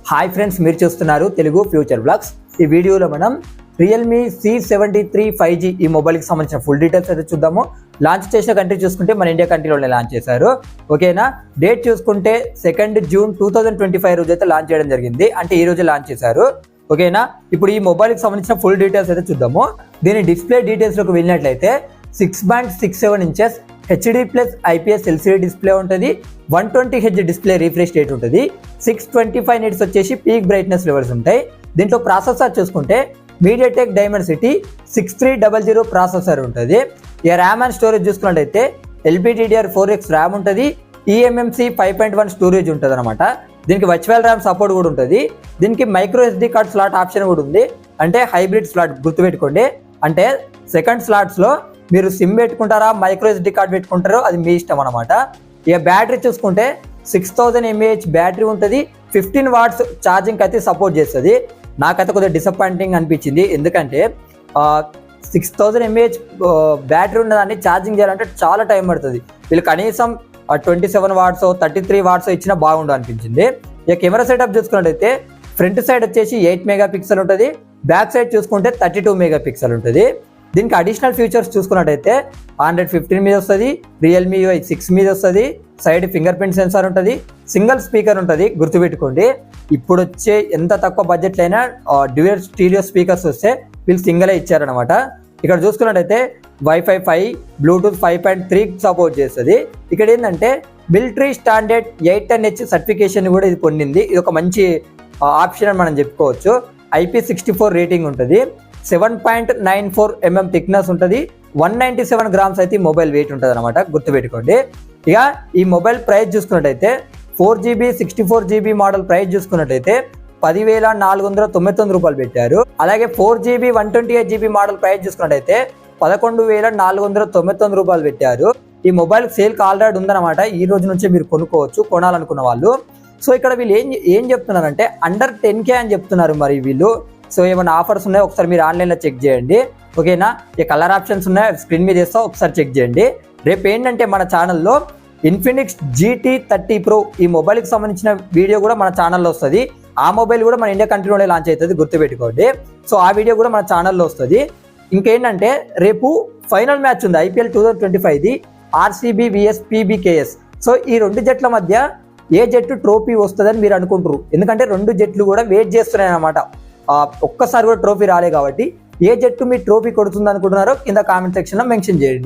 Hi friends, మీరు చూస్తున్నారు Telugu future blogs. ఈ వీడియోలో మనం రియల్మీ C73 5G ఈ మొబైల్కి సంబంధించిన ఫుల్ డీటెయిల్స్ అయితే చూద్దాము. లాంచ్ చేసిన కంట్రీ చూసుకుంటే మన ఇండియా కంట్రీలోనే లాంచ్ చేశారు. ఓకేనా, డేట్ చూసుకుంటే 2 జూన్ 2025 రోజు అయితే లాంచ్ చేయడం జరిగింది. అంటే ఈ రోజు లాంచ్ చేశారు. ఓకేనా, ఇప్పుడు ఈ మొబైల్కి సంబంధించిన ఫుల్ డీటెయిల్స్ అయితే చూద్దాము. దీని డిస్ప్లే డీటెయిల్స్లోకి వెళ్ళినట్లయితే 6.67 inches HD plus IPS LCD display ఉంటుంది. 120Hz డిస్ప్లే రిఫ్రెష్ రేట్ ఉంటుంది. 625 నిట్స్ వచ్చేసి పీక్ బ్రైట్నెస్ లెవెల్స్ ఉంటాయి. దీంట్లో ప్రాసెసర్ చూసుకుంటే మీడియాటెక్ డైమెన్సిటీ 6300 ప్రాసెసర్ ఉంటుంది. ఇక ర్యామ్ అండ్ స్టోరేజ్ చూసుకున్నట్టయితే LPDDR4X ర్యామ్ ఉంటుంది. eMMC 5.1 స్టోరేజ్ ఉంటుంది అనమాట. దీనికి వర్చువల్ ర్యామ్ సపోర్ట్ కూడా ఉంటుంది. దీనికి micro SD card slot option కూడా ఉంది. అంటే హైబ్రిడ్ స్లాట్ గుర్తుపెట్టుకోండి. అంటే సెకండ్ స్లాట్స్లో మీరు సిమ్ పెట్టుకుంటారా, మైక్రో SD కార్డ్ పెట్టుకుంటారో అది మీ ఇష్టం అనమాట. ఇక బ్యాటరీ చూసుకుంటే 6000 mAh బ్యాటరీ ఉంటుంది. 15 వాట్స్ ఛార్జింగ్ అయితే సపోర్ట్ చేస్తుంది. నాకైతే కొద్దిగా డిసప్పాయింటింగ్ అనిపించింది. ఎందుకంటే 6000 mAh బ్యాటరీ ఉన్నదాన్ని ఛార్జింగ్ చేయాలంటే చాలా టైం పడుతుంది. వీళ్ళు కనీసం 27 వాట్స్ 33 వాట్స్ ఇచ్చినా బాగుండు అనిపించింది. ఇక కెమెరా సెటప్ చూసుకున్నట్టయితే ఫ్రంట్ సైడ్ వచ్చేసి 8 మెగాపిక్సెల్ ఉంటుంది. బ్యాక్ సైడ్ చూసుకుంటే 32 మెగాపిక్సెల్ ఉంటుంది. దీనికి అడిషనల్ ఫీచర్స్ చూసుకున్నట్టయితే 115 మీద వస్తుంది, రియల్మీ UI 6 మీద వస్తుంది, సైడ్ ఫింగర్ ప్రింట్ సెన్సార్ ఉంటుంది, సింగిల్ స్పీకర్ ఉంటుంది. గుర్తుపెట్టుకోండి, ఇప్పుడు వచ్చే ఎంత తక్కువ బడ్జెట్లో అయినా డ్యూయల్ స్టీరియో స్పీకర్స్ వస్తే వీళ్ళు సింగిలే ఇచ్చారనమాట. ఇక్కడ చూసుకున్నట్టయితే వైఫై 5, బ్లూటూత్ 5.3 సపోర్ట్ చేస్తుంది. ఇక్కడ ఏంటంటే మిలిటరీ స్టాండర్డ్ 810H సర్టిఫికేషన్ కూడా ఇది పొందింది. ఇది ఒక మంచి ఆప్షన్ అని మనం చెప్పుకోవచ్చు. IP64 రేటింగ్ ఉంటుంది. 7.94 mm థిక్నెస్ ఉంటుంది. 197 గ్రామ్స్ అయితే ఈ మొబైల్ వెయిట్ ఉంటుంది అనమాట. గుర్తుపెట్టుకోండి. ఇక ఈ మొబైల్ ప్రైస్ చూసుకున్నట్టయితే 4GB 64GB మోడల్ ప్రైస్ చూసుకున్నట్టయితే 10,499 రూపాయలు పెట్టారు. అలాగే 4GB 128GB మోడల్ ప్రైస్ చూసుకున్నట్టయితే 11,499 రూపాయలు పెట్టారు. ఈ మొబైల్ సేల్కి ఆల్రెడీ ఉందన్నమాట. ఈ రోజు నుంచే మీరు కొనుక్కోవచ్చు కొనాలనుకున్న వాళ్ళు. సో ఇక్కడ వీళ్ళు ఏం చెప్తున్నారంటే అండర్ 10K అని చెప్తున్నారు. మరి వీళ్ళు సో ఏమైనా ఆఫర్స్ ఉన్నాయో ఒకసారి మీరు ఆన్లైన్లో చెక్ చేయండి. ఓకేనా, ఈ కలర్ ఆప్షన్స్ ఉన్నాయో స్క్రీన్ మీద చేస్తా, ఒకసారి చెక్ చేయండి. రేపు ఏంటంటే మన ఛానల్లో ఇన్ఫినిక్స్ GT30 Pro ఈ మొబైల్కి సంబంధించిన వీడియో కూడా మన ఛానల్లో వస్తుంది. ఆ మొబైల్ కూడా మన ఇండియా కంట్రీలోనే లాంచ్ అవుతుంది. గుర్తుపెట్టుకోండి. సో ఆ వీడియో కూడా మన ఛానల్లో వస్తుంది. ఇంకేంటంటే రేపు ఫైనల్ మ్యాచ్ ఉంది IPL 2025ది RCB vs PBKS. So ఈ రెండు జట్ల మధ్య ఏ జట్టు ట్రోఫీ వస్తుందని మీరు అనుకుంటారు. ఎందుకంటే రెండు జట్లు కూడా వెయిట్ చేస్తున్నాయి అన్నమాట. ఒక్కసారి కూడా ట్రోఫీ రాలే కాబట్టి ఏ జట్టు మీ ట్రోఫీ కొడుతుంది అనుకుంటున్నారో కింద కామెంట్ సెక్షన్లో మెన్షన్ చేయండి.